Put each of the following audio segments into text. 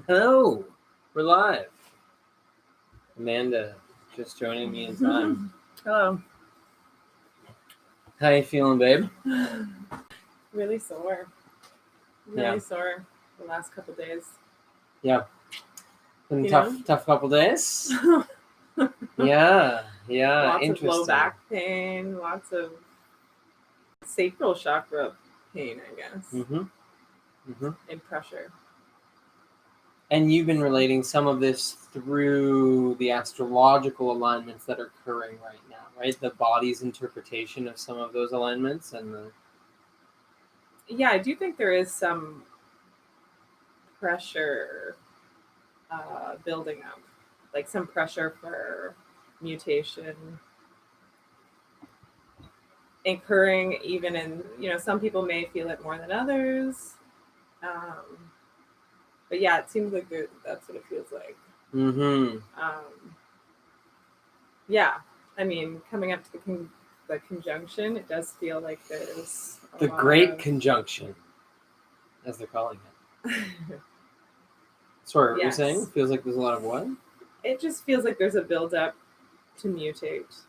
Hello, we're live. Amanda just joining me in time. Hello. How you feeling, babe? Really sore. Yeah. Sore the last couple days. Yeah. Been You tough couple days. Yeah. Lots Interesting. of low back pain, lots of sacral chakra pain, I guess. And pressure. And you've been relating some of this through the astrological alignments that are occurring right now, right? The body's interpretation of some of those alignments and the... Yeah, I do think there is some pressure building up, like some pressure for mutation occurring even in, some people may feel it more than others. But yeah, it seems like that's what it feels like. Yeah, I mean, coming up to the conjunction, it does feel like there's the great conjunction, as they're calling it. Sorry, what you're saying? Feels like there's a lot of what? It just feels like there's a build-up to mutate,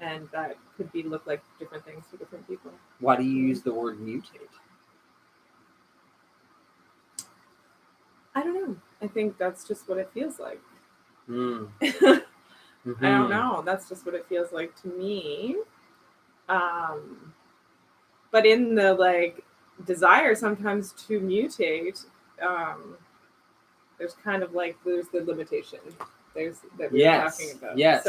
and that could look like different things for different people. Why do you use the word mutate? I don't know. I think that's just what it feels like. I don't know. That's just what it feels like to me. But in the desire sometimes to mutate, there's kind of there's the limitation. There's that we were talking about. Yes.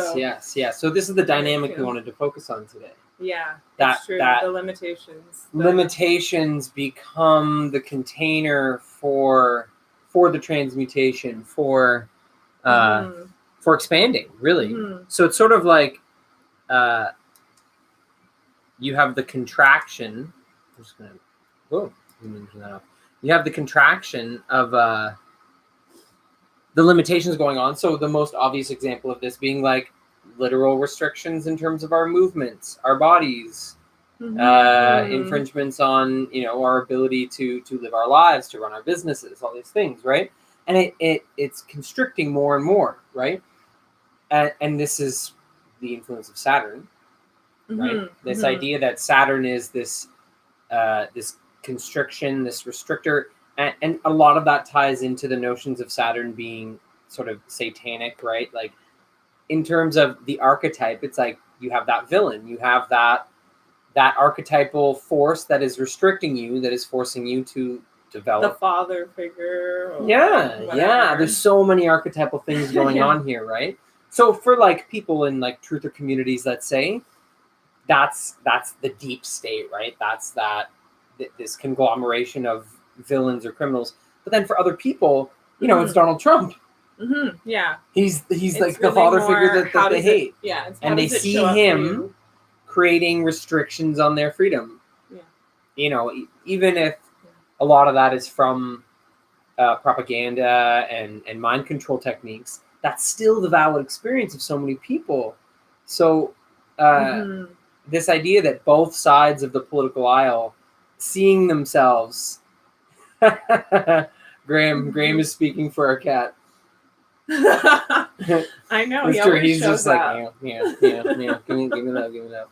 So this is the dynamic we wanted to focus on today. Yeah, that's true. The limitations. Limitations become the container for the transmutation, for expanding, really. So it's sort of like you have the contraction. I'm just gonna turn that off. You have the contraction of the limitations going on. So the most obvious example of this being like literal restrictions in terms of our movements, our bodies, infringements on our ability to live our lives, to run our businesses, all these things, right? And it's constricting more and more, right? And this is the influence of Saturn, right? This idea that Saturn is this this constriction, this restrictor, and a lot of that ties into the notions of Saturn being sort of satanic, right? Like in terms of the archetype, it's like you have that villain, you have that archetypal force that is restricting you, that is forcing you to develop the father figure. Yeah. There's so many archetypal things going on here, right? So for like people in like truther communities, let's say, that's the deep state, right? That's this conglomeration of villains or criminals. But then for other people, it's Donald Trump. Yeah, he's like the father figure that they hate. And they see him creating restrictions on their freedom. Even if a lot of that is from propaganda and mind control techniques, that's still the valid experience of so many people. So this idea that both sides of the political aisle seeing themselves Graham is speaking for our cat. I know. He's just like, yeah. Give me that.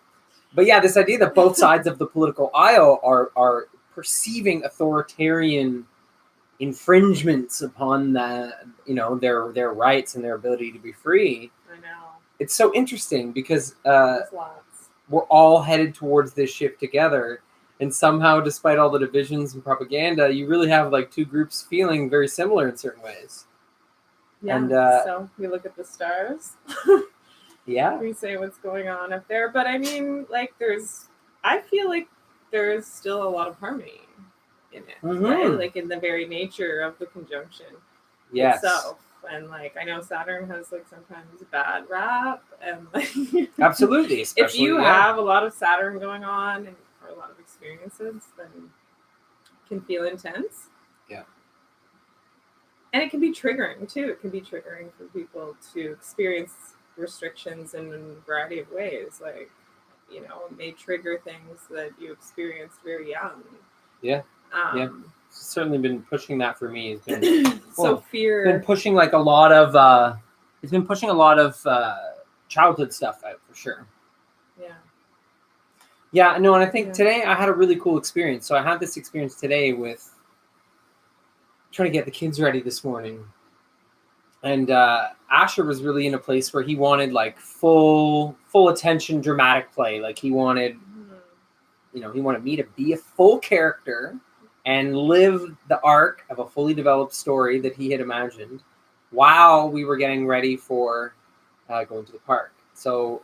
But yeah, this idea that both sides of the political aisle are perceiving authoritarian infringements upon their rights and their ability to be free. I know. It's so interesting because we're all headed towards this shift together. And somehow, despite all the divisions and propaganda, you really have like two groups feeling very similar in certain ways. Yeah, and so we look at the stars. Yeah. We say what's going on up there. But I mean, I feel like there's still a lot of harmony in it, right? Like in the very nature of the conjunction itself. And I know Saturn has sometimes a bad rap, and absolutely, if you have a lot of Saturn going on and for a lot of experiences, then it can feel intense. Yeah. And it can be triggering too. It can be triggering for people to experience restrictions in a variety of ways. It may trigger things that you experienced very young. Yeah. certainly been pushing that for me. Has been fear. Been pushing like a lot of. It's been pushing a lot of childhood stuff out for sure. Yeah. Yeah, no, and I think today I had a really cool experience. So I had this experience today with trying to get the kids ready this morning. And Asher was really in a place where he wanted like full attention, dramatic play. Like he wanted, he wanted me to be a full character and live the arc of a fully developed story that he had imagined while we were getting ready for going to the park. So,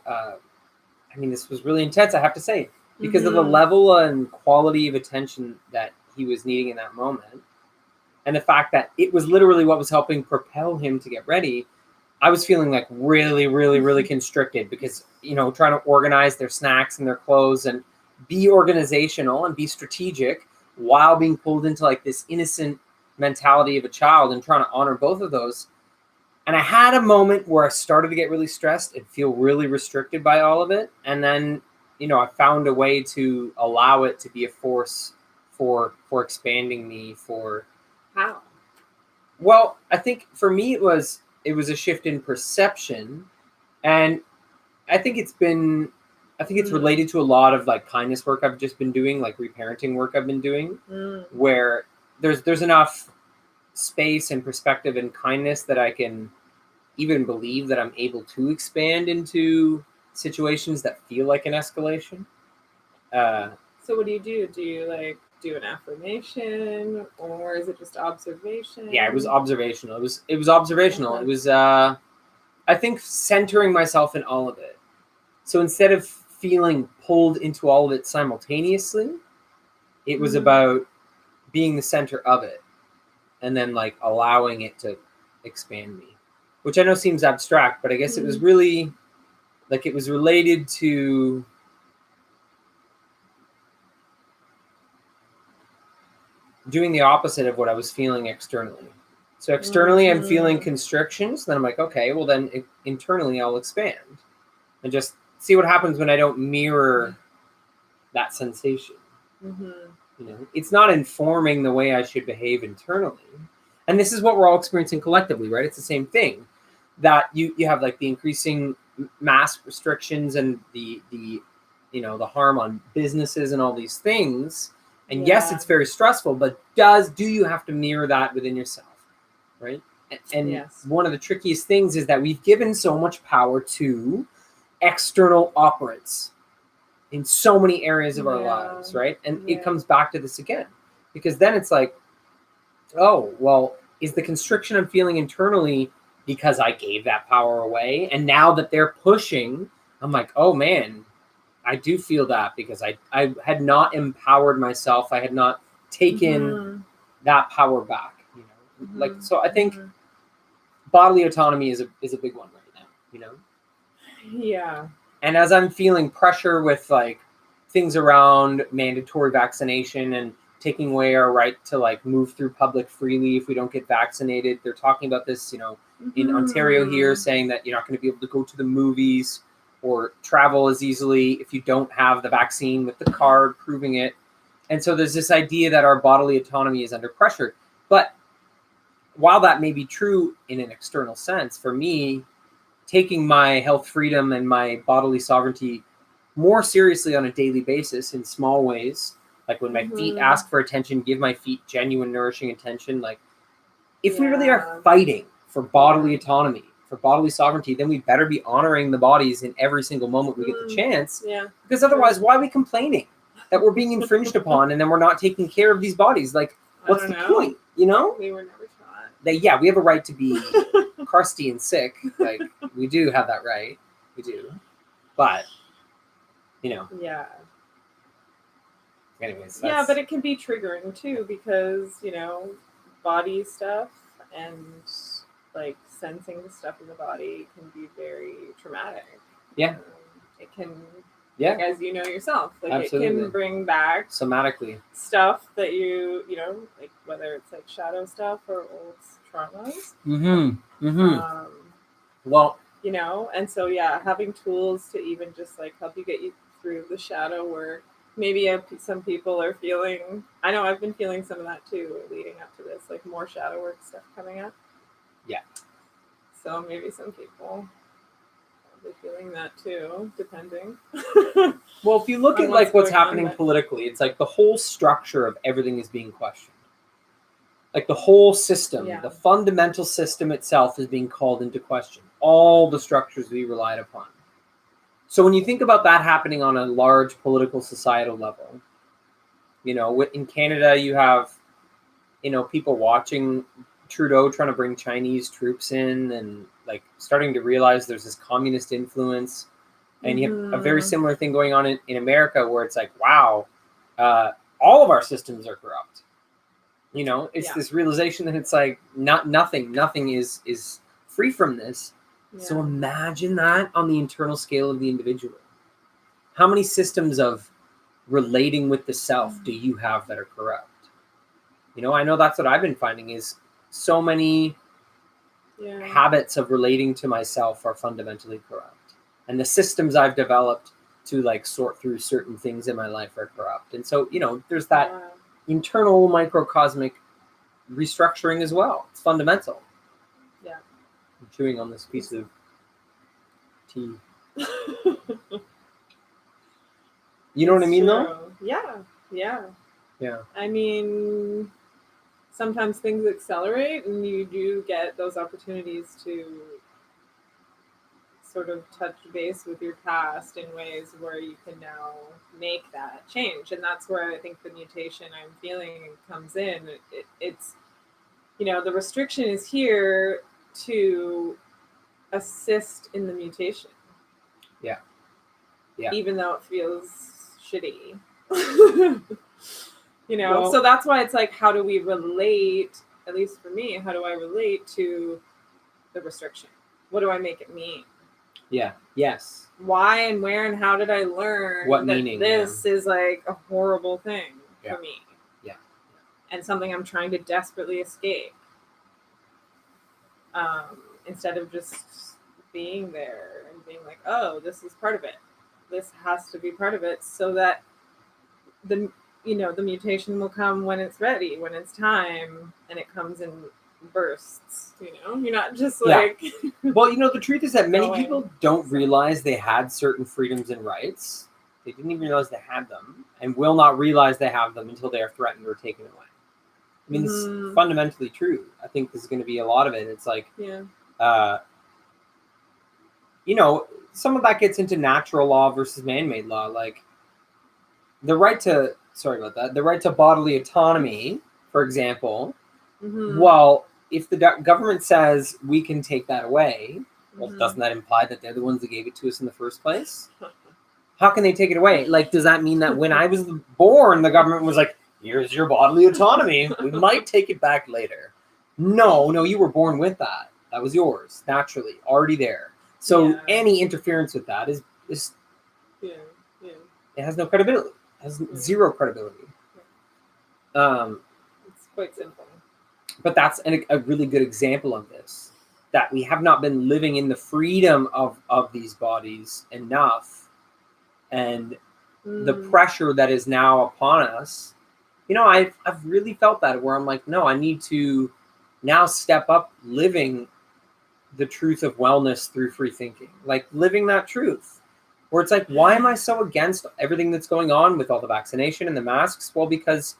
this was really intense, I have to say, because of the level and quality of attention that he was needing in that moment. And the fact that it was literally what was helping propel him to get ready. I was feeling like really, really, really constricted because, trying to organize their snacks and their clothes and be organizational and be strategic while being pulled into like this innocent mentality of a child and trying to honor both of those. And I had a moment where I started to get really stressed and feel really restricted by all of it. And then, I found a way to allow it to be a force for expanding me for... How? Well, I think for me it was a shift in perception, and I think it's related to a lot of like kindness work I've just been doing, like reparenting work I've been doing, where there's enough space and perspective and kindness that I can even believe that I'm able to expand into situations that feel like an escalation. So what do you do? Do you like do an affirmation, or is it just observation? Yeah, it was observational. It was observational. It was I think centering myself in all of it. So instead of feeling pulled into all of it simultaneously, it was about being the center of it and then like allowing it to expand me, which I know seems abstract, but I guess it was really like it was related to doing the opposite of what I was feeling externally. So externally, I'm feeling constrictions. Then I'm like, okay, well then internally I'll expand and just see what happens when I don't mirror that sensation. It's not informing the way I should behave internally. And this is what we're all experiencing collectively, right? It's the same thing that you have like the increasing mask restrictions and the harm on businesses and all these things. And yes, it's very stressful, but do you have to mirror that within yourself, right? And one of the trickiest things is that we've given so much power to external operates in so many areas of our lives, right? And it comes back to this again, because then it's like, oh, well, is the constriction I'm feeling internally because I gave that power away? And now that they're pushing, I'm like, oh man, I do feel that because I had not empowered myself. I had not taken that power back, like, so I think bodily autonomy is a big one right now, Yeah. And as I'm feeling pressure with like things around mandatory vaccination and taking away our right to like move through public freely if we don't get vaccinated, they're talking about this, in Ontario here, saying that you're not going to be able to go to the movies or travel as easily if you don't have the vaccine with the card proving it. And so there's this idea that our bodily autonomy is under pressure. But while that may be true in an external sense, for me, taking my health freedom and my bodily sovereignty more seriously on a daily basis in small ways, like when my feet ask for attention, give my feet genuine, nourishing attention. Like if we really are fighting for bodily autonomy, for bodily sovereignty, then we better be honoring the bodies in every single moment we get the chance. Yeah. Because otherwise, why are we complaining that we're being infringed upon and then we're not taking care of these bodies? Like, what's the point? We were never taught. We have a right to be crusty and sick. Like, we do have that right. We do. But, Yeah. Anyways. Yeah, but it can be triggering too because, body stuff and like sensing the stuff in the body can be very traumatic. Yeah. It can, like, as you know yourself, like absolutely. It can bring back somatically stuff that like whether it's like shadow stuff or old traumas. Well, and so having tools to even just like help you get you through the shadow work maybe some people are feeling, I know I've been feeling some of that too leading up to this, like more shadow work stuff coming up. Yeah. So maybe some people are feeling that too, depending. Well, if you look at like what's happening politically, it's like the whole structure of everything is being questioned. Like the whole system, the fundamental system itself is being called into question. All the structures we relied upon. So when you think about that happening on a large political societal level, you know, in Canada, you have, you know, people watching Trudeau trying to bring Chinese troops in and like starting to realize there's this communist influence. And you have a very similar thing going on in America where it's like, wow, all of our systems are corrupt. You know, it's this realization that it's like nothing is free from this. Yeah. So imagine that on the internal scale of the individual. How many systems of relating with the self do you have that are corrupt? You know, I know that's what I've been finding is so many habits of relating to myself are fundamentally corrupt. And the systems I've developed to like sort through certain things in my life are corrupt. And so, you know, there's that internal microcosmic restructuring as well. It's fundamental. Yeah. I'm chewing on this piece of tea. You know what I mean, though? Yeah. I mean, sometimes things accelerate and you do get those opportunities to sort of touch base with your past in ways where you can now make that change. And that's where I think the mutation I'm feeling comes in. It's, you know, the restriction is here to assist in the mutation. Yeah. Even though it feels shitty. You know, well, so that's why it's like, how do we relate, at least for me, how do I relate to the restriction? What do I make it mean? Yeah. Yes. Why and where and how did I learn what that meaning, this is like a horrible thing for me? Yeah. And something I'm trying to desperately escape. Instead of just being there and being like, oh, this is part of it. This has to be part of it so that the mutation will come when it's ready, when it's time, and it comes in bursts, you know? You're not just like... Well, you know, the truth is that many people don't realize they had certain freedoms and rights. They didn't even realize they had them and will not realize they have them until they are threatened or taken away. I mean, it's fundamentally true. I think there's going to be a lot of it. It's like, you know, some of that gets into natural law versus man-made law. Like the right to bodily autonomy, for example, well, if the government says we can take that away, well, doesn't that imply that they're the ones that gave it to us in the first place? How can they take it away? Like, does that mean that when I was born, the government was like, here's your bodily autonomy. We might take it back later. No, you were born with that. That was yours, naturally, already there. So any interference with that is it has no credibility. It has zero credibility. It's quite simple. But that's a really good example of this, that we have not been living in the freedom of these bodies enough, and the pressure that is now upon us. You know, I've really felt that, where I'm like, no, I need to now step up living the truth of wellness through free thinking, like living that truth, where it's like, why am I so against everything that's going on with all the vaccination and the masks? Well, because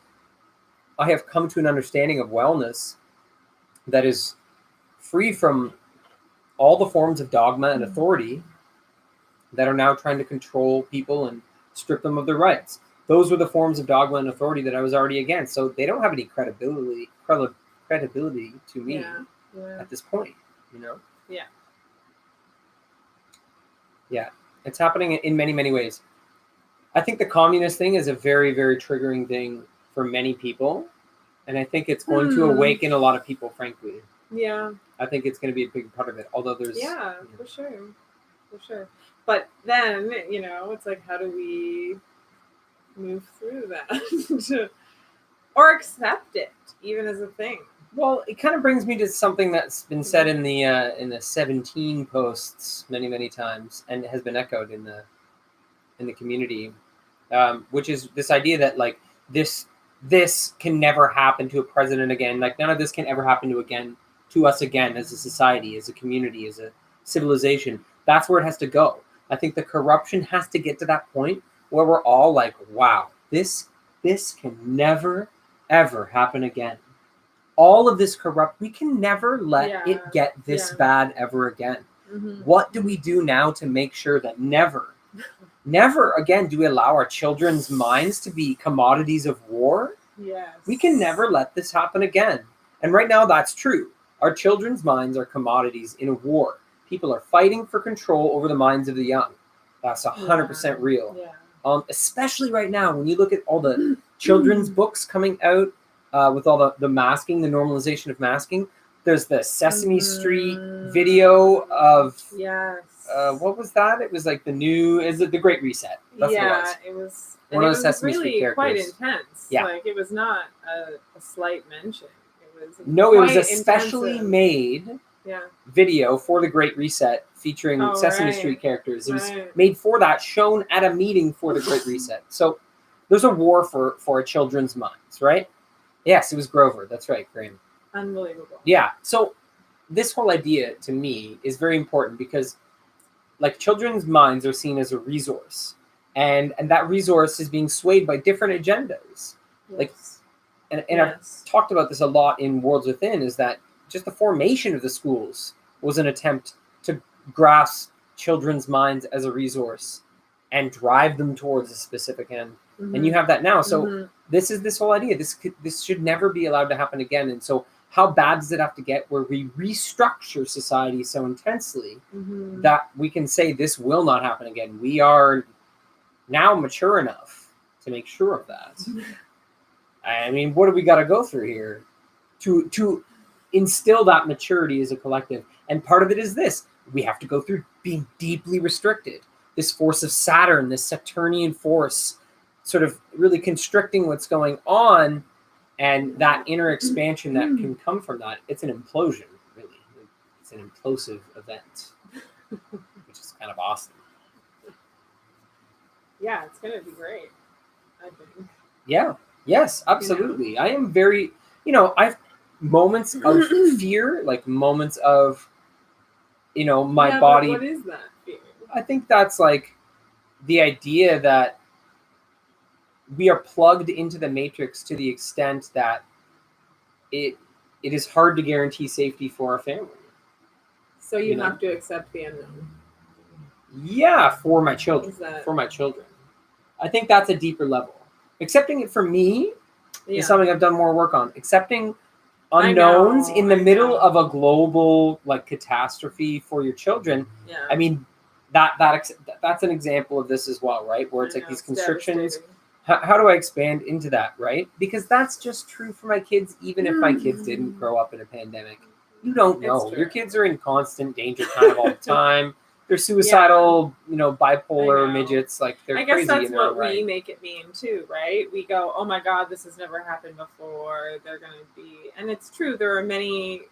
I have come to an understanding of wellness that is free from all the forms of dogma and authority that are now trying to control people and strip them of their rights. Those were the forms of dogma and authority that I was already against. So they don't have any credibility to me at this point, you know? Yeah. It's happening in many, many ways. I think the communist thing is a very, very triggering thing for many people. And I think it's going to awaken a lot of people, frankly. Yeah. I think it's going to be a big part of it. Although there's... Yeah, for sure. But then, you know, it's like, how do we move through that? Or accept it, even as a thing? Well, it kind of brings me to something that's been said in the 17 posts many, many times, and has been echoed in the community. which is this idea that like this can never happen to a president again. Like none of this can ever happen to us again as a society, as a community, as a civilization. That's where it has to go. I think the corruption has to get to that point where we're all like, wow, this can never, ever happen again. All of this we can never let it get this bad ever again. What do we do now to make sure that never again do we allow our children's minds to be commodities of war? Yes. We can never let this happen again. And right now that's true. Our children's minds are commodities in a war. People are fighting for control over the minds of the young. That's 100% real. Yeah. Especially right now, when you look at all the children's books coming out with all the masking, the normalization of masking. There's the Sesame Street video of what was that? It was like the Great Reset. That's what it was. One of the Sesame Street characters. Quite intense. Yeah. Like it was not a slight mention. It was a specially made video for the Great Reset featuring Sesame Street characters. It was made for that, shown at a meeting for the Great Reset. So there's a war for a children's minds, right? Yes, it was Grover. That's right, Graham. Unbelievable. Yeah. So this whole idea to me is very important because like children's minds are seen as a resource. And that resource is being swayed by different agendas. Yes. Like and I've talked about this a lot in Worlds Within, is that just the formation of the schools was an attempt to grasp children's minds as a resource and drive them towards a specific end. And you have that now. So this is this whole idea. This should never be allowed to happen again. And so how bad does it have to get where we restructure society so intensely that we can say this will not happen again? We are now mature enough to make sure of that. I mean, what do we got to go through here to instill that maturity as a collective? And part of it is this. We have to go through being deeply restricted. This force of Saturn, this Saturnian force, sort of really constricting what's going on, and that inner expansion that can come from that. It's an implosion, really. It's an implosive event, which is kind of awesome. Yeah, it's going to be great, I think. Yeah. Yes, absolutely. I am very, I've moments of fear, like moments of, my body. What is that fear? I think that's like the idea that we are plugged into the matrix to the extent that it is hard to guarantee safety for our family. So you have to accept the unknown. Yeah, for my children. I think that's a deeper level. Accepting it for me is something I've done more work on. Accepting unknowns in the middle of a global like catastrophe for your children. Yeah. I mean, that's an example of this as well, right? Where it's like these constrictions. How do I expand into that, right? Because that's just true for my kids, even if my kids didn't grow up in a pandemic. You don't know. Your kids are in constant danger kind of all the time. They're suicidal, bipolar midgets. Like they're crazy. I guess that's what we make it mean too, right? We go, oh my God, this has never happened before. They're going to be, and it's true. There are many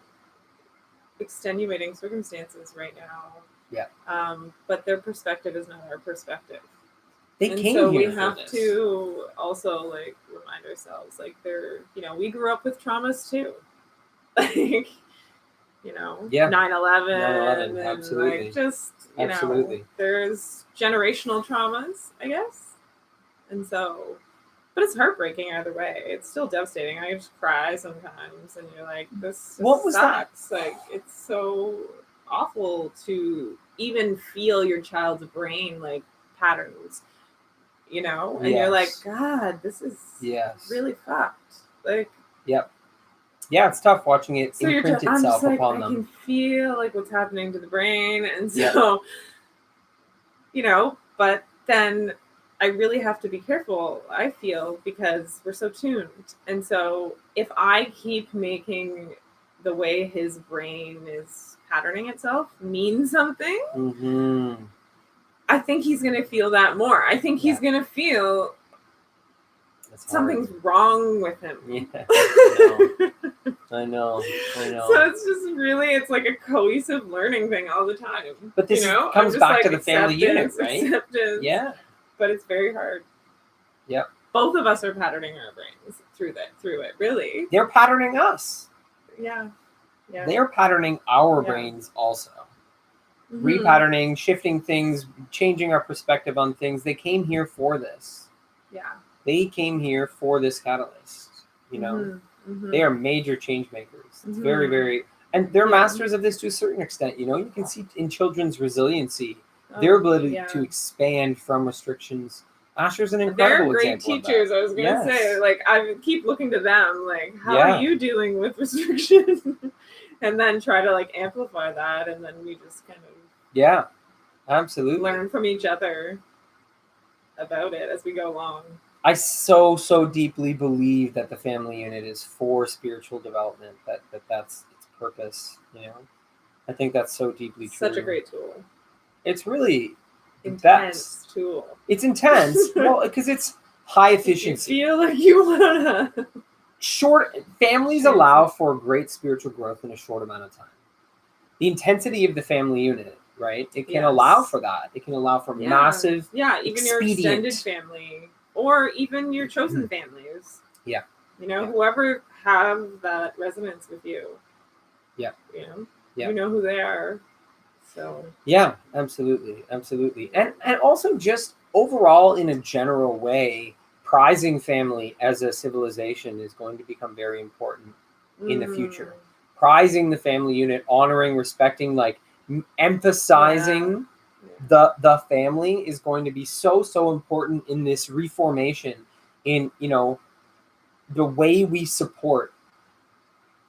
extenuating circumstances right now. Yeah. But their perspective is not our perspective. They came here we have to also like remind ourselves, like we grew up with traumas too, like 9/11, and absolutely. like just there's generational traumas, I guess, and so, but it's heartbreaking either way. It's still devastating. I just cry sometimes, and you're like, this sucks. That? Like it's so awful to even feel your child's brain like patterns. And you're like, God, this is really fucked. Like, yeah, it's tough watching it imprint itself upon them. I can feel like what's happening to the brain, and so, but then I really have to be careful. I feel because we're so tuned, and so if I keep making the way his brain is patterning itself mean something. I think he's going to feel that more. I think he's going to feel something's wrong with him. Yeah, I know. So it's just really, it's like a cohesive learning thing all the time. But this comes back to the family unit, right? Acceptance. Yeah. But it's very hard. Yep. Both of us are patterning our brains through it, really. They're patterning us. Yeah. Yeah. They're patterning our brains also. Repatterning, shifting things, changing our perspective on things. They came here for this. Yeah. They came here for this catalyst. You know, they are major change makers. It's very, very, and they're masters of this to a certain extent. You know, you can see in children's resiliency, their ability to expand from restrictions. Asher's an incredible They're great example teachers. of that. I was gonna say, like, I keep looking to them, like, how are you dealing with restriction? And then try to like amplify that, and then we just kind of absolutely learn from each other about it as we go along. I so deeply believe that the family unit is for spiritual development. That's its purpose. You know, I think that's so deeply true. Such a great tool. It's really intense tool. It's intense, well, because it's high efficiency. You feel like you wanna. Short families allow for great spiritual growth in a short amount of time. The intensity of the family unit, right? It can allow for that. It can allow for massive, even your extended family, or even your chosen families. Yeah. You know, whoever have that resonance with you. Yeah. You know, you know who they are. So. Yeah, absolutely, and also just overall in a general way, prizing family as a civilization is going to become very important in the future. Prizing the family unit, honoring, respecting, like emphasizing the family is going to be so important in this reformation in, you know, the way we support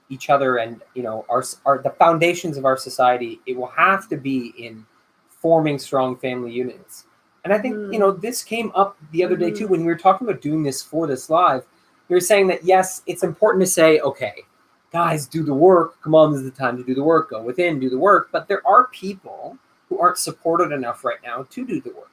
each other and, you know, our the foundations of our society. It will have to be in forming strong family units. And I think, you know, this came up the other day too, when we were talking about doing this for this live. We were saying that, yes, it's important to say, okay, guys, do the work. Come on, this is the time to do the work. Go within, do the work. But there are people who aren't supported enough right now to do the work,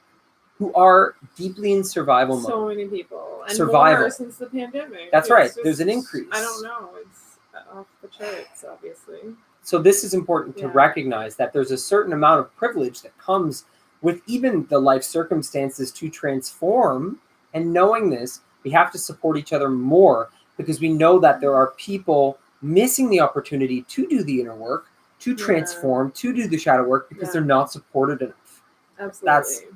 who are deeply in survival mode. So many people. And survival. More since the pandemic. That's right. There's an increase. I don't know. It's off the charts, obviously. So this is important to recognize, that there's a certain amount of privilege that comes with even the life circumstances to transform. And knowing this, we have to support each other more, because we know that there are people missing the opportunity to do the inner work, to transform, to do the shadow work, because they're not supported enough. Absolutely.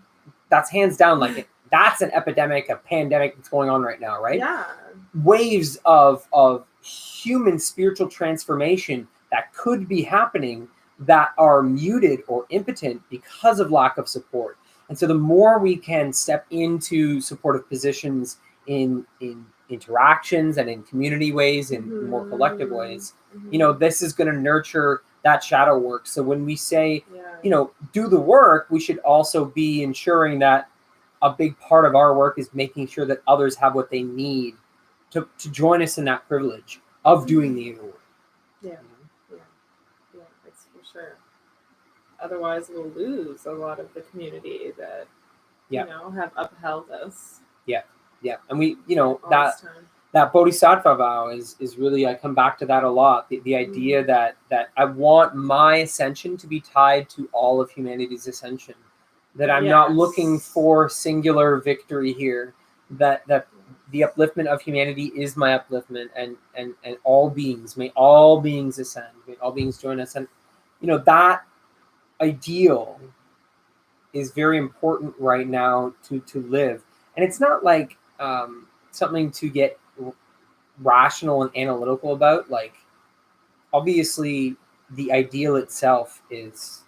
That's hands down, like, that's an epidemic, a pandemic that's going on right now, right? Yeah. Waves of human spiritual transformation that could be happening that are muted or impotent because of lack of support. And so the more we can step into supportive positions in interactions and in community ways, in more collective ways, you know, this is going to nurture that shadow work. So when we say, you know, do the work, we should also be ensuring that a big part of our work is making sure that others have what they need to join us in that privilege of doing the inner work. Yeah, that's for sure. Otherwise, we'll lose a lot of the community that, you know, have upheld us. Yeah, and we, you know, that bodhisattva vow is really, I come back to that a lot. The idea that I want my ascension to be tied to all of humanity's ascension. That I'm not looking for singular victory here. That the upliftment of humanity is my upliftment, and all beings, may all beings ascend, may all beings join us. And, you know, that ideal is very important right now to live. And it's not like something to get rational and analytical about. Like, obviously, the ideal itself is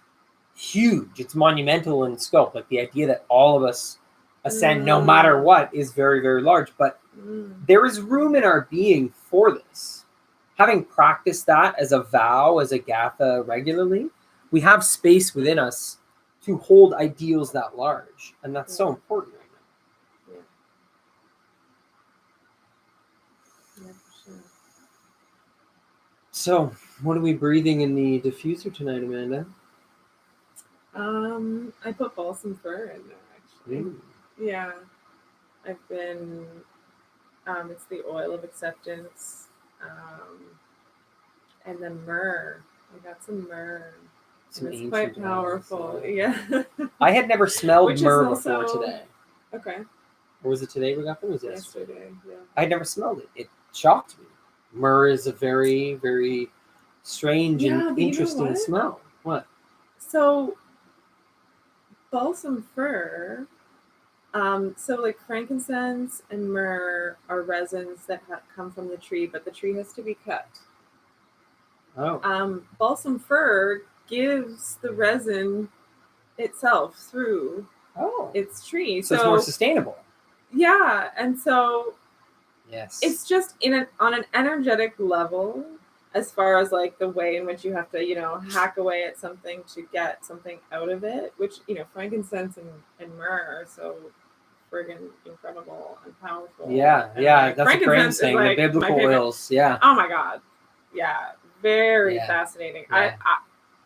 huge. It's monumental in scope. Like, the idea that all of us ascend no matter what is very, very large. But there is room in our being for this. Having practiced that as a vow, as a gatha regularly, we have space within us to hold ideals that large. And that's so important right now. Yeah, for sure. So, what are we breathing in the diffuser tonight, Amanda? I put balsam fir in there, actually. Yeah. I've been, it's the oil of acceptance, and then myrrh. I got some myrrh. And it's quite powerful. Yeah. I had never smelled myrrh before today. Okay. Or was it today we got them? Or was it yesterday? Yeah. I had never smelled it. It shocked me. Myrrh is a very, very strange and interesting smell. What? So, balsam fir. So like frankincense and myrrh are resins that come from the tree, but the tree has to be cut. Oh. Balsam fir gives the resin itself through its tree, so it's more sustainable. Yeah, and so yes, it's just on an energetic level, as far as like the way in which you have to hack away at something to get something out of it, which frankincense and myrrh are so friggin' incredible and powerful. Yeah, and yeah, that's what Graham's saying. The biblical oils, yeah. Oh my god, yeah, very fascinating. Yeah.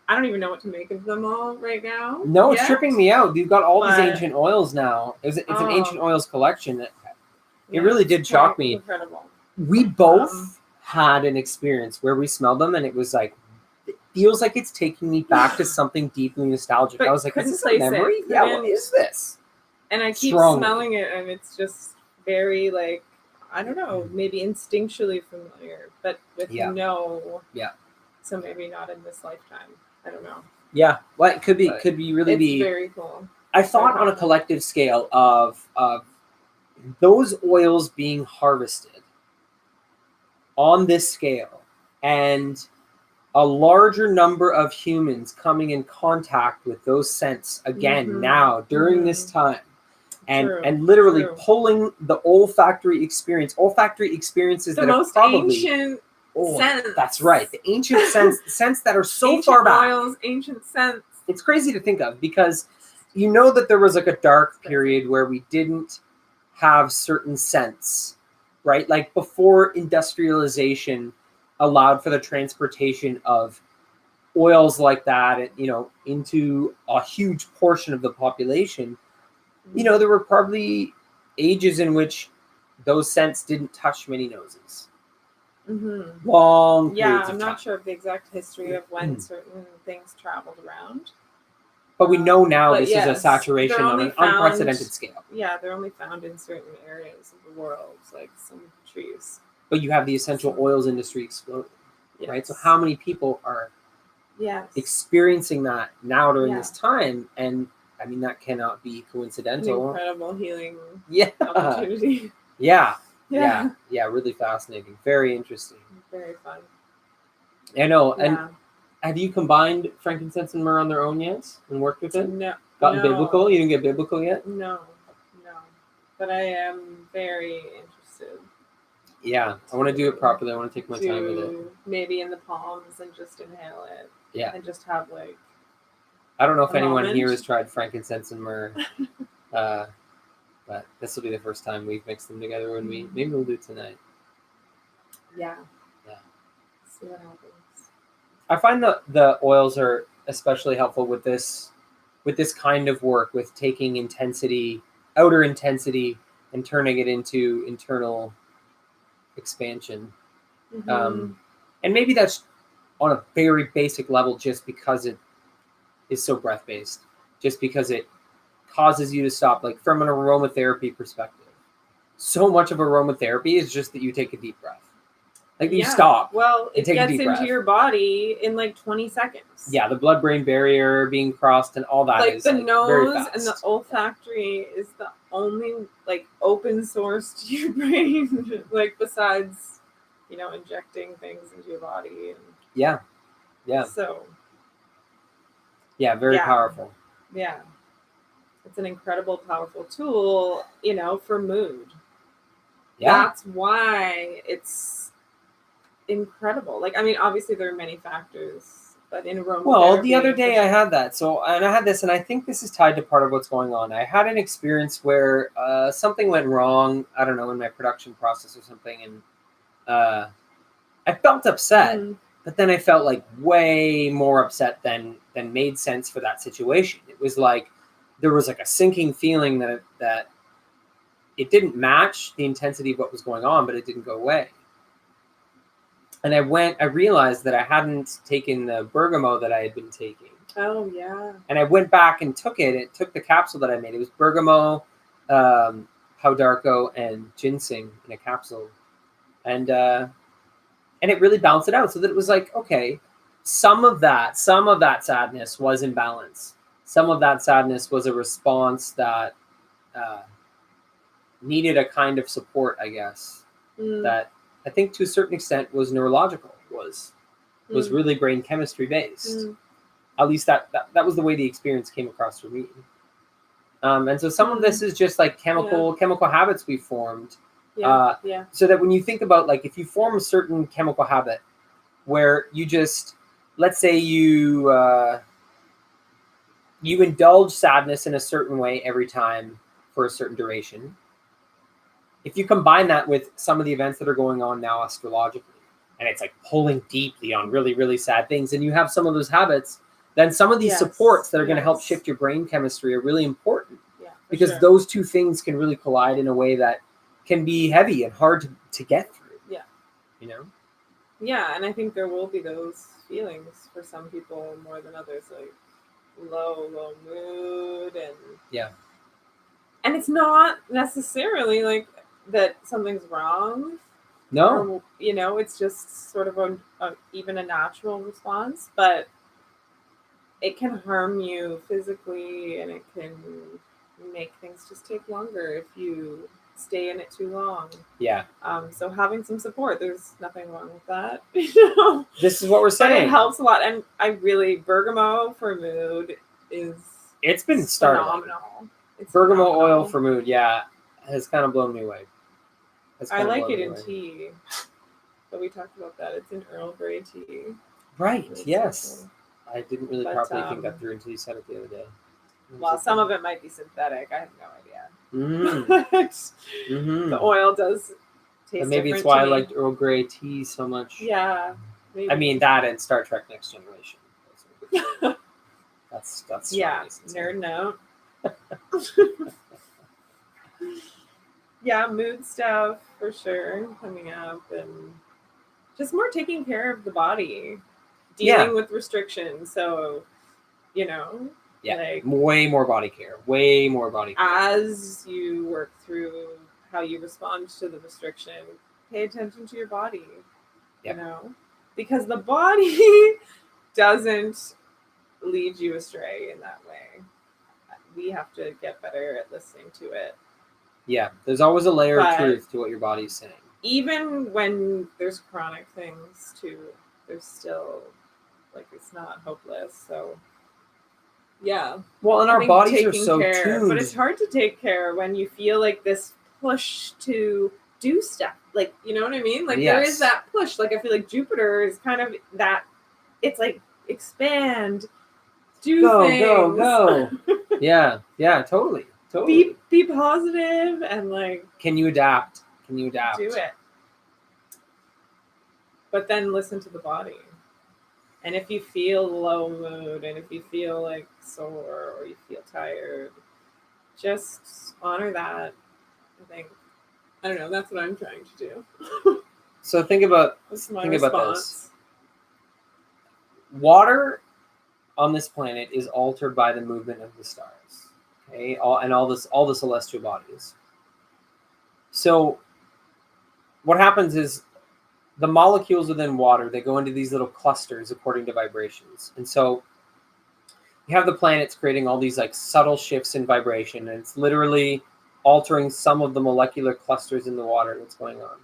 I don't even know what to make of them all right now. No, it's tripping me out. You've got all these ancient oils now. It's an ancient oils collection. It really did shock me. Incredible. We both had an experience where we smelled them, and it was like, it feels like it's taking me back to something deeply nostalgic. I was like, is this a memory? Yeah, what is this? And I keep smelling it, and it's just very, like, I don't know, maybe instinctually familiar, but with no. Yeah. So maybe not in this lifetime. I don't know. Yeah, well, it could be really be very cool. I thought on a collective scale of those oils being harvested on this scale, and a larger number of humans coming in contact with those scents again now during this time, and literally pulling the olfactory experiences the that most are probably ancient scents. That's right, the ancient scents that are so ancient far back. Oils, ancient scents. It's crazy to think of, because you know that there was like a dark period where we didn't have certain scents, right? Like before industrialization allowed for the transportation of oils like that, into a huge portion of the population. There were probably ages in which those scents didn't touch many noses. Long periods of time. I'm not sure of the exact history of when certain things traveled around. But we know now this is a saturation on an unprecedented scale. Yeah, they're only found in certain areas of the world, like some trees. But you have the essential oils industry exploding, right? So how many people are experiencing that now during this time? And I mean, that cannot be coincidental. An incredible healing opportunity. Yeah, really fascinating. Very interesting. Very fun. I know, and have you combined frankincense and myrrh on their own yet and worked with it? No. Gotten biblical? You didn't get biblical yet? No. But I am very interested. Yeah, I want to do it properly. I want to take my time with it. Maybe in the palms and just inhale it. Yeah. And just have like. I don't know if anyone here has tried frankincense and myrrh, but this will be the first time we've mixed them together. Maybe we'll do it tonight. Yeah. See what happens. I find the oils are especially helpful with this kind of work, with taking outer intensity, and turning it into internal expansion. And maybe that's on a very basic level, just because it is so breath based, just because it causes you to stop. Like from an aromatherapy perspective, so much of aromatherapy is just that you take a deep breath. Like you stop. Well, it gets into your body in like 20 seconds. Yeah, the blood-brain barrier being crossed and all that. Like is the like nose very fast. and the olfactory is the only like open source to your brain, like besides, injecting things into your body. And yeah. So. Yeah, very powerful. Yeah, it's an incredible, powerful tool, for mood. Yeah, that's why it's incredible. Like, I mean, obviously there are many factors, but in aromatherapy. Well, the other day I had that. And I had this, and I think this is tied to part of what's going on. I had an experience where something went wrong. I don't know, in my production process or something, and I felt upset. But then I felt like way more upset than made sense for that situation. It was like there was like a sinking feeling that it didn't match the intensity of what was going on, but it didn't go away. And I realized that I hadn't taken the bergamot that I had been taking. Oh, yeah. And I went back and took it. It took the capsule that I made. It was bergamot, Haudarko and ginseng in a capsule, and it really balanced it out, so that it was like, okay, some of that sadness was in balance. Some of that sadness was a response that needed a kind of support, I guess. That I think to a certain extent was neurological, was really brain chemistry based. At least that was the way the experience came across for me. And so some of this is just like chemical habits we formed. So that when you think about, like, if you form a certain chemical habit where you just, let's say you indulge sadness in a certain way every time for a certain duration, if you combine that with some of the events that are going on now astrologically, and it's like pulling deeply on really, really sad things, and you have some of those habits, then some of these supports that are going to help shift your brain chemistry are really important. Because those two things can really collide in a way that can be heavy and hard to get through. Yeah. You know? Yeah, and I think there will be those feelings for some people more than others, like low mood, and it's not necessarily like that something's wrong. No. Or, it's just sort of even a natural response, but it can harm you physically, and it can make things just take longer if you stay in it too long. Yeah. So having some support, there's nothing wrong with that. This is what we're saying. But it helps a lot, and I really, bergamot for mood is it's been phenomenal. It's bergamot oil for mood, has kind of blown me away. I like it in tea, but we talked about that. It's in Earl Grey tea. Right. Yes. I didn't really properly think that through until you said it the other day. Well, some of it might be synthetic. I have no idea. The oil does taste. And maybe it's why I liked Earl Grey tea so much. Yeah. Maybe. I mean, that and Star Trek Next Generation. That's nerd note. Yeah, mood stuff for sure coming up, and just more taking care of the body, dealing with restrictions. So, way more body care. As you work through how you respond to the restriction, pay attention to your body. Because the body doesn't lead you astray in that way. We have to get better at listening to it. Yeah, there's always a layer of truth to what your body's saying. Even when there's chronic things too, there's still, it's not hopeless. So, yeah. Well, and our bodies are so tuned. But it's hard to take care when you feel like this push to do stuff. You know what I mean? There is that push. I feel like Jupiter is kind of that, it's like, expand, do things. Go. Yeah, totally. Be positive and can you adapt? Do it. But then listen to the body. And if you feel low mood, and if you feel sore, or you feel tired, just honor that. I don't know, that's what I'm trying to do. So think about this. Water on this planet is altered by the movement of the stars. Okay, all the celestial bodies. So what happens is the molecules within water, they go into these little clusters according to vibrations. And so you have the planets creating all these subtle shifts in vibration, and it's literally altering some of the molecular clusters in the water that's going on.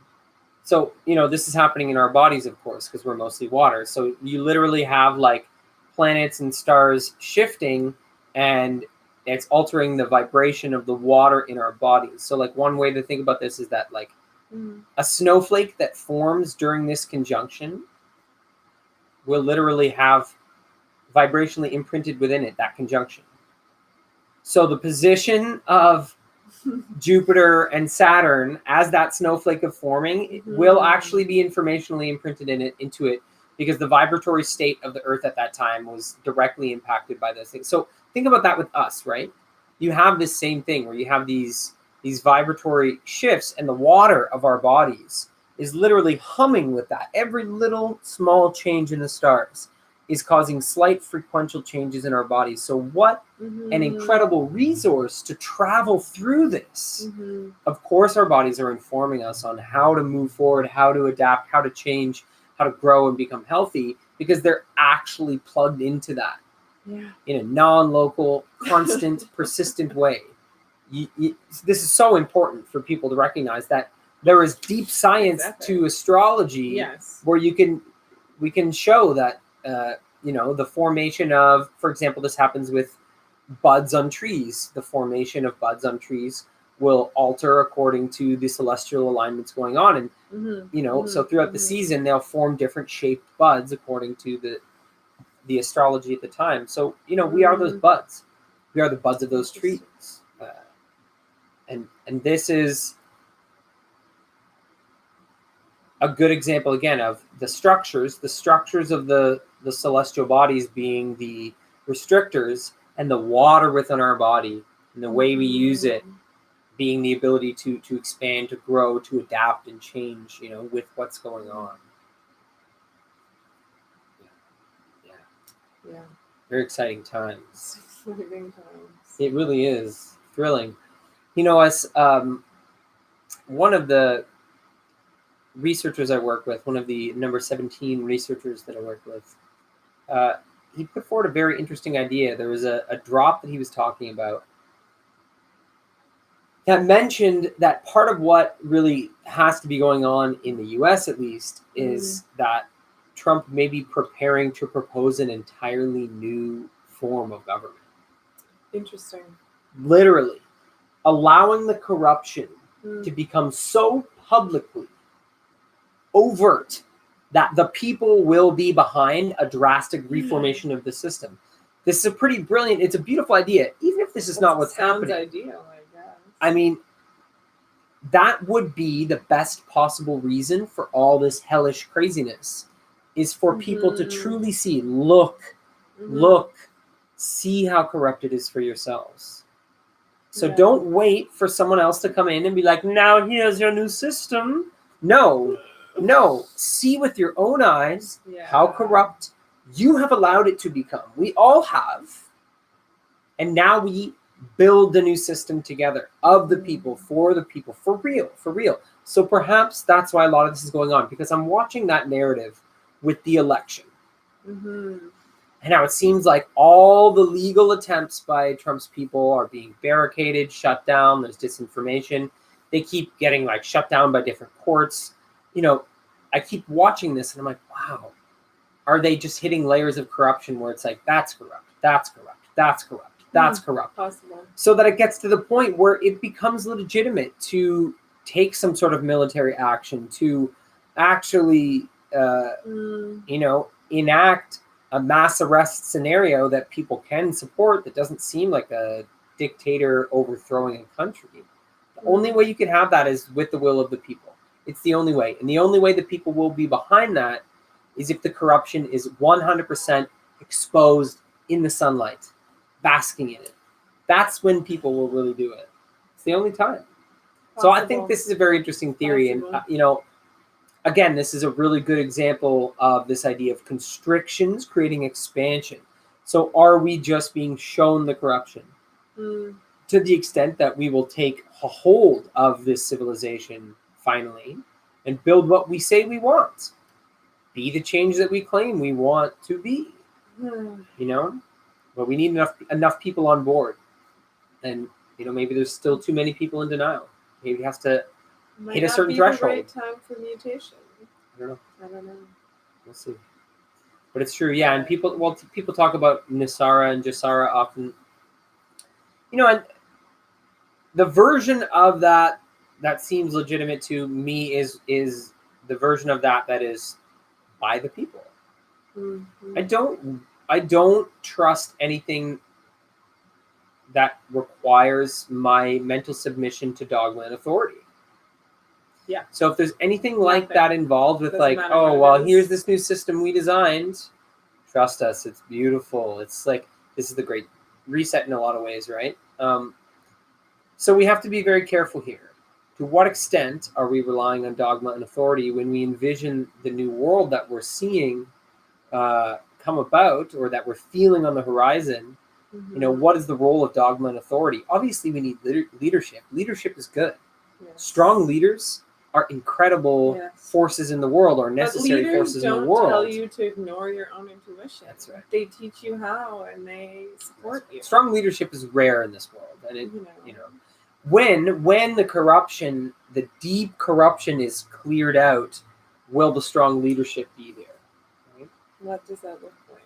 So, this is happening in our bodies, of course, because we're mostly water. So you literally have planets and stars shifting, and it's altering the vibration of the water in our bodies. So one way to think about this is that a snowflake that forms during this conjunction will literally have vibrationally imprinted within it that conjunction. So the position of Jupiter and Saturn as that snowflake of forming will actually be informationally imprinted into it, because the vibratory state of the Earth at that time was directly impacted by those things. So think about that with us, right? You have this same thing where you have these vibratory shifts, and the water of our bodies is literally humming with that. Every little small change in the stars is causing slight frequential changes in our bodies. So what an incredible resource to travel through this. Of course, our bodies are informing us on how to move forward, how to adapt, how to change, how to grow and become healthy, because they're actually plugged into that in a non-local, constant, persistent way. This is so important for people to recognize that there is deep science to astrology, where we can show that the formation of, for example, this happens with buds on trees. The formation of buds on trees will alter according to the celestial alignments going on, and so throughout the season they'll form different shaped buds according to the astrology at the time. So we are those buds. We are the buds of those trees, and this is a good example again of the structures of the celestial bodies being the restrictors, and the water within our body and the way we use it being the ability to expand, to grow, to adapt and change, with what's going on. Yeah. Very exciting times. It really is thrilling. As one of the researchers I work with, one of the number 17 researchers that I work with, he put forward a very interesting idea. There was a drop that he was talking about that mentioned that part of what really has to be going on in the US, at least, is that Trump may be preparing to propose an entirely new form of government. Interesting. Literally allowing the corruption to become so publicly overt that the people will be behind a drastic reformation of the system. This is a pretty brilliant, it's a beautiful idea, even if this is not what's happening. Ideal, I guess. I mean, that would be the best possible reason for all this hellish craziness, is for people to truly see, look, see how corrupt it is for yourselves. So don't wait for someone else to come in and be like, now here's your new system. No, see with your own eyes how corrupt you have allowed it to become. We all have. And now we build the new system together, of the people, for real. So perhaps that's why a lot of this is going on, because I'm watching that narrative with the election. And now it seems like all the legal attempts by Trump's people are being barricaded, shut down. There's disinformation. They keep getting shut down by different courts. I keep watching this and I'm like, wow, are they just hitting layers of corruption where it's like, that's corrupt, that's corrupt, that's corrupt, that's corrupt. Possible. So that it gets to the point where it becomes legitimate to take some sort of military action, to actually, enact a mass arrest scenario that people can support, that doesn't seem like a dictator overthrowing a country. The only way you can have that is with the will of the people. It's the only way. And the only way that people will be behind that is if the corruption is 100% exposed in the sunlight, basking in it. That's when people will really do it. It's the only time. Possible. So I think this is a very interesting theory. Possible. And, again, this is a really good example of this idea of constrictions creating expansion. So are we just being shown the corruption to the extent that we will take a hold of this civilization finally and build what we say we want? Be the change that we claim we want to be. But we need enough people on board. And, maybe there's still too many people in denial. Maybe it has to hit a certain threshold. The right time for mutation. I don't know. We'll see. But it's true, yeah. And people talk about Nisara and Jasara often. And the version of that seems legitimate to me is the version of that is by the people. I don't trust anything that requires my mental submission to dogma and authority. Yeah. So if there's anything like that involved with here's this new system we designed, trust us, it's beautiful. It's like, this is the great reset in a lot of ways, right? So we have to be very careful here. To what extent are we relying on dogma and authority when we envision the new world that we're seeing come about or that we're feeling on the horizon, what is the role of dogma and authority? Obviously, we need leadership. Leadership is good. Yes. Strong leaders are incredible forces in the world, or necessary forces in the world. Don't tell you to ignore your own intuition. That's right. They teach you how, and they support you. Strong leadership is rare in this world, and it, when the corruption, the deep corruption, is cleared out, will the strong leadership be there? Right? What does that look like?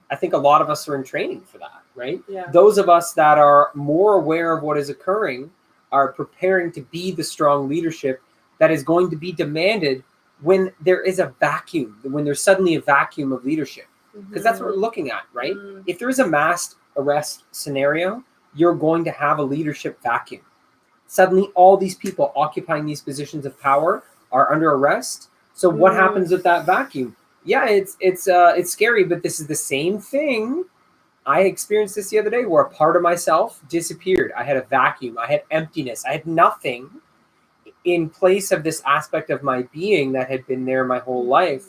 I think a lot of us are in training for that, right? Yeah. Those of us that are more aware of what is occurring are preparing to be the strong leadership that is going to be demanded when there is a vacuum, when there's suddenly a vacuum of leadership. Because that's what we're looking at, right? If there is a mass arrest scenario, you're going to have a leadership vacuum. Suddenly, all these people occupying these positions of power are under arrest. So what happens with that vacuum? Yeah, it's scary, but this is the same thing. I experienced this the other day where a part of myself disappeared. I had a vacuum. I had emptiness. I had nothing in place of this aspect of my being that had been there my whole life.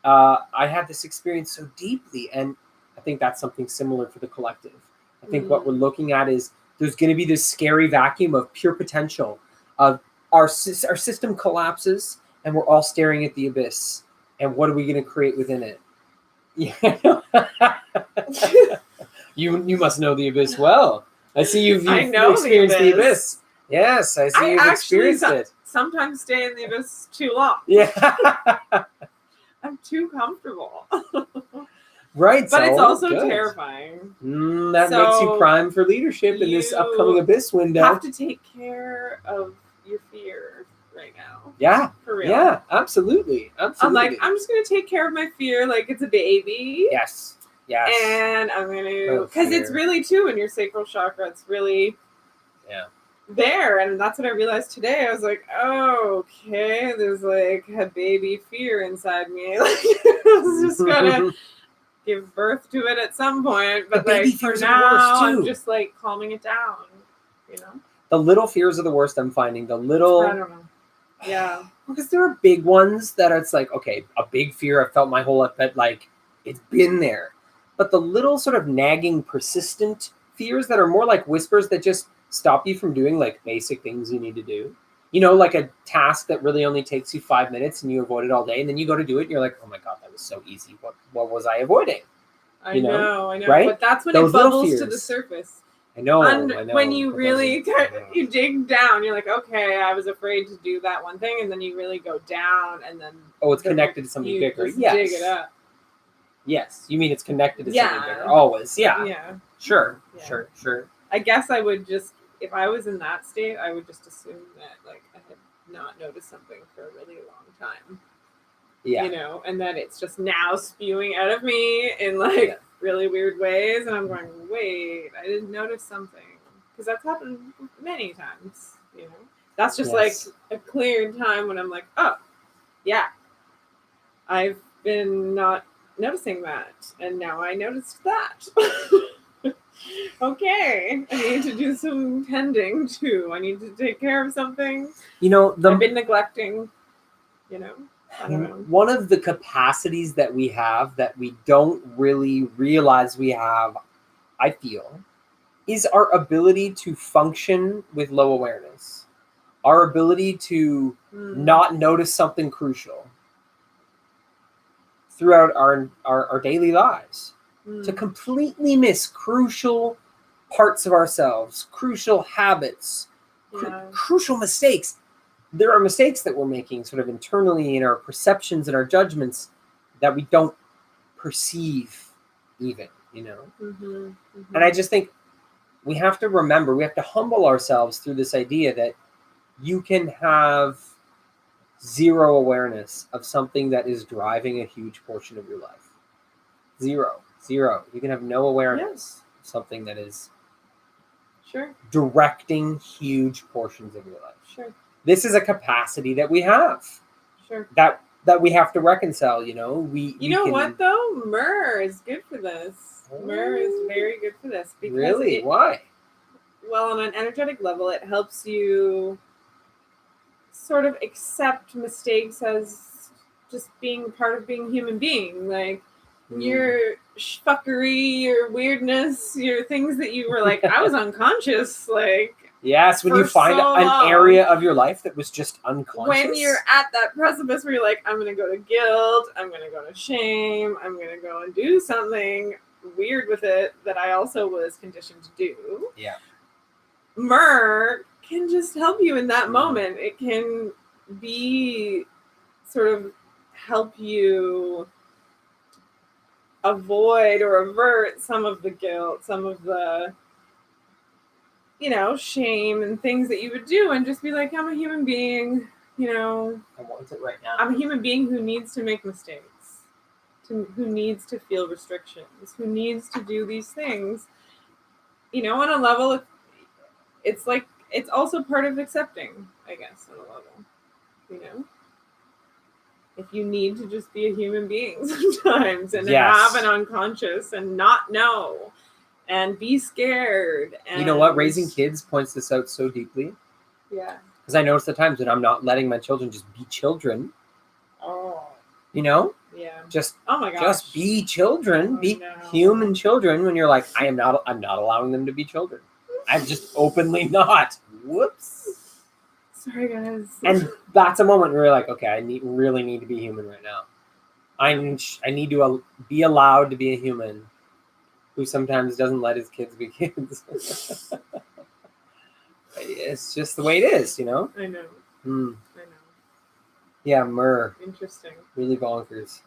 I had this experience so deeply, and I think that's something similar for the collective. I think what we're looking at is there's going to be this scary vacuum of pure potential. Of our system collapses, and we're all staring at the abyss. And what are we going to create within it? Yeah. You must know the abyss well. I see you've experienced the abyss. Yes, I see you've experienced it. Sometimes stay in the abyss too long. Yeah. I'm too comfortable. Right. But it's also terrifying. That makes you prime for leadership in this upcoming abyss window. You have to take care of your fear right now. Yeah. For real. Yeah, absolutely. I'm like, I'm just going to take care of my fear like it's a baby. Yes. Yes. And I'm going to, because it's really too in your sacral chakra. It's really there. And that's what I realized today. I was like, oh, okay, there's like a baby fear inside me. Like, I was just going to give birth to it at some point. But like for now, I'm just like calming it down, The little fears are the worst, I'm finding. The little... I don't know. Yeah. Because there are big ones that it's like, okay, a big fear I felt my whole life, but like it's been there. But the little sort of nagging, persistent fears that are more like whispers that just stop you from doing like basic things you need to do. Like a task that really only takes you 5 minutes and you avoid it all day, and then you go to do it and you're like, oh my God, that was so easy. What was I avoiding? I know. Right? But that's when it bubbles to the surface. I know. When you really you dig down, you're like, okay, I was afraid to do that one thing, and then you really go down, and then it's connected to something bigger. Yes. Dig it up. Yes, you mean it's connected to something bigger. Always, yeah. Yeah. Sure. I guess I would just, if I was in that state, I would just assume that like I had not noticed something for a really long time. Yeah. And that it's just now spewing out of me in like really weird ways, and I'm going, wait, I didn't notice something, because that's happened many times. That's just like a clear time when I'm like, oh, yeah, I've been not noticing that, and now I noticed that. Okay, I need to do some tending too. I need to take care of something. I've been neglecting. I don't know. One of the capacities that we have that we don't really realize we have, I feel, is our ability to function with low awareness. Our ability to not notice something crucial throughout our daily lives. To completely miss crucial parts of ourselves, crucial habits, crucial mistakes. There are mistakes that we're making sort of internally in our perceptions and our judgments that we don't perceive even, And I just think we have to remember, we have to humble ourselves through this idea that you can have zero awareness of something that is driving a huge portion of your life. Zero. You can have no awareness of something that is directing huge portions of your life. Sure. This is a capacity that we have. Sure. That we have to reconcile, what though? Myrrh is good for this. Myrrh is very good for this. Because really? Why? Well, on an energetic level, it helps you sort of accept mistakes as just being part of being a human being. Like, your fuckery, your weirdness, your things that you were like, I was unconscious, like. Yes, when you find an area of your life that was just unconscious. When you're at that precipice where you're like, I'm going to go to guilt, I'm going to go to shame, I'm going to go and do something weird with it that I also was conditioned to do. Yeah. Myrrh can just help you in that moment. It can be sort of help you avoid or avert some of the guilt, some of the shame and things that you would do, and just be like, I'm a human being, I want it right now. I'm a human being who needs to make mistakes, who needs to feel restrictions, who needs to do these things, on a level, it's like, it's also part of accepting, I guess, on a level, if you need to just be a human being sometimes and have an unconscious and not know and be scared. And you know what? Raising kids points this out so deeply. Yeah. Because I notice the times when I'm not letting my children just be children. Oh. Yeah. Just oh my gosh. Just be children, human children. When you're like, I'm not allowing them to be children. I'm just openly not. Whoops. Sorry, guys. And that's a moment where you're like, okay, I really need to be human right now. I need to be allowed to be a human who sometimes doesn't let his kids be kids. It's just the way it is, I know. I know. Yeah, myrrh. Interesting. Really bonkers.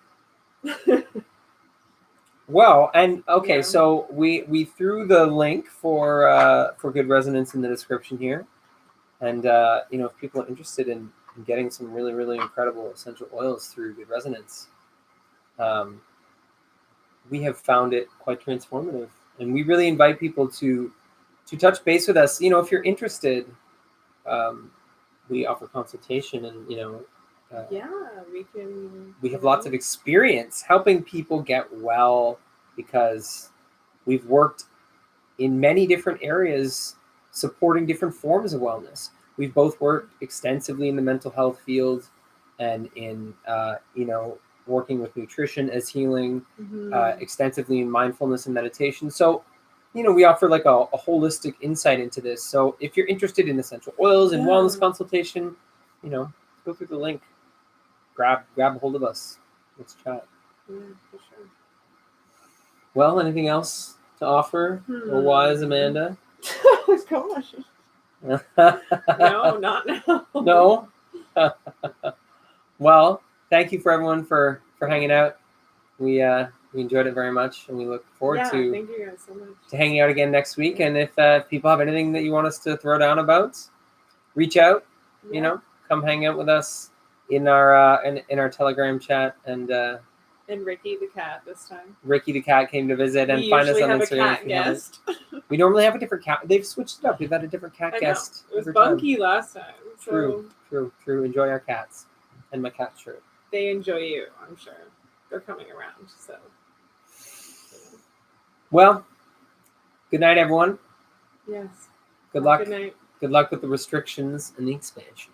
Well, and okay, so we threw the link for Good Resonance in the description here, and if people are interested in getting some really, really incredible essential oils through Good Resonance, we have found it quite transformative, and we really invite people to touch base with us. If you're interested, we offer consultation, and we have lots of experience helping people get well, because we've worked in many different areas supporting different forms of wellness. We've both worked extensively in the mental health field and in working with nutrition as healing, extensively in mindfulness and meditation. So we offer like a holistic insight into this. So if you're interested in essential oils and wellness consultation, go through the link. Grab a hold of us. Let's chat. Yeah, for sure. Well, anything else to offer? Or wise Amanda? Gosh. No, not now. No? Well, thank you for everyone for hanging out. We enjoyed it very much, and we look forward to thank you guys so much. To hanging out again next week. And if people have anything that you want us to throw down about, reach out. Come hang out with us in our in our Telegram chat, and Ricky the cat this time. Ricky the cat came to visit, and find us on Instagram. We normally have a different cat. They've switched it up. We've had a different cat guest. It was Bunky last time. True. Enjoy our cats, and my cat shirt. They enjoy you, I'm sure. They're coming around, so. Well, good night, everyone. Yes. Good luck. Good night. Good luck with the restrictions and the expansion.